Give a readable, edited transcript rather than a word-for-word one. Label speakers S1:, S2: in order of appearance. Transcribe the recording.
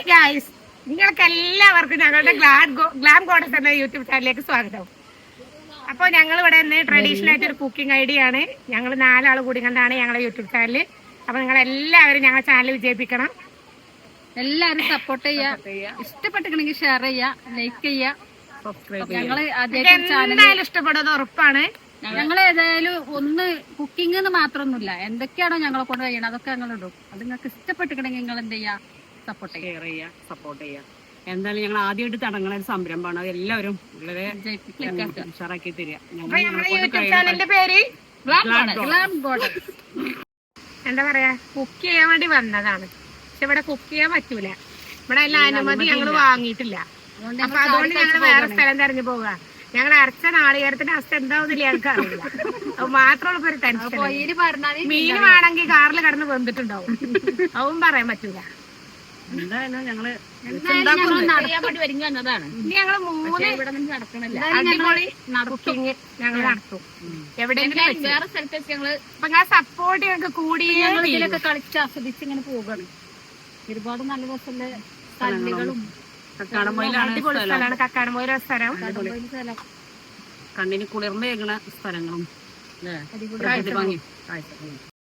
S1: Hi guys, നിങ്ങൾക്ക് എല്ലാവർക്കും ഞങ്ങളുടെ ഗ്ലാം ഗോഡസ് എന്ന യൂട്യൂബ് ചാനലിലേക്ക് സ്വാഗതം. അപ്പോൾ ഞങ്ങൾ ഇവിടെ നിന്ന് ട്രഡീഷണൽ ആയിട്ട് ഒരു കുക്കിംഗ് ഐഡിയ ആണ്. ഞങ്ങൾ 4 ആൾ കൂടി കണ്ടാണ് ഞങ്ങളുടെ യൂട്യൂബ് ചാനൽ. അപ്പോൾ നിങ്ങൾ എല്ലാവരും ഞങ്ങളുടെ ചാനൽ വിജയിപ്പിക്കണം.
S2: എല്ലാവരും സപ്പോർട്ട് ചെയ്യുക, ഇഷ്ടപ്പെട്ടിട്ടുണ്ടെങ്കിൽ ഷെയർ ചെയ്യുക, ലൈക്ക് ചെയ്യുക. ഞങ്ങള്
S1: എന്തായാലും ഇഷ്ടപ്പെടുന്നത് ഉറപ്പാണ്.
S2: ഞങ്ങൾ ഏതായാലും ഒന്ന് കുക്കിംഗ് മാത്രമൊന്നുമില്ല, എന്തൊക്കെയാണോ ഞങ്ങളെ കൊണ്ട് കഴിയണം അതൊക്കെ ഞങ്ങൾ ഇടും. അത് നിങ്ങൾക്ക് ഇഷ്ടപ്പെട്ടിട്ടുണ്ടെങ്കിൽ നിങ്ങൾ എന്ത് ചെയ്യുക, സപ്പോർട്ട് ചെയ്യുക.
S3: എന്തായാലും ഞങ്ങൾ ആദ്യമായിട്ട് തുടങ്ങുന്ന ഒരു സംരംഭമാണ്. അത് എല്ലാവരും വളരെ ഉഷാറാക്കി തരിക.
S1: യൂട്യൂബ് ചാനലിന്റെ പേര് എന്താ പറയാ, കുക്ക് ചെയ്യാൻ വേണ്ടി വന്നതാണ്. പക്ഷെ ഇവിടെ കുക്ക് ചെയ്യാൻ പറ്റൂല, ഇവിടെ എല്ലാ അനുമതി ഞങ്ങൾ വാങ്ങിയിട്ടില്ല. അപ്പൊ അതുകൊണ്ട് ഞങ്ങൾ വേറെ സ്ഥലം തെരഞ്ഞു പോവുക. ഞങ്ങൾ അരച്ച നാളികേരത്തിന്റെ അവസ്ഥ എന്താവുന്നില്ല ഞങ്ങൾക്ക് അറിയില്ല. അത് മാത്രമുള്ള ഒരു ടെൻഷൻ. മീൻ വേണമെങ്കിൽ കാറിൽ കിടന്ന് വെന്തിട്ടുണ്ടാവും, അതും പറയാൻ പറ്റൂല.
S3: എന്തായാലും ഞങ്ങള്
S1: ഞങ്ങള് 3 അടിപൊളി കുക്കിംഗ് ഞങ്ങൾ നടത്തും. എവിടെയെങ്കിലും വേറെ സ്ഥലത്തേക്ക് ഞങ്ങള് അപ്പൊ ഞാൻ സപ്പോർട്ട് ഞങ്ങൾക്ക് കൂടിയേ
S2: ഇതിലൊക്കെ കളിച്ച് ആസ്വദിച്ച് ഇങ്ങനെ പോവുകയാണ്. ഒരുപാട് നല്ല രസമുള്ള സ്ഥലങ്ങളും
S1: അടിപൊളി സ്ഥലമാണ് കക്കാടംപൊയിൽ സ്ഥലം.
S3: കണ്ണിന് കുളിർമയേകുന്ന സ്ഥലങ്ങളും
S1: അടിപൊളി ഭംഗി.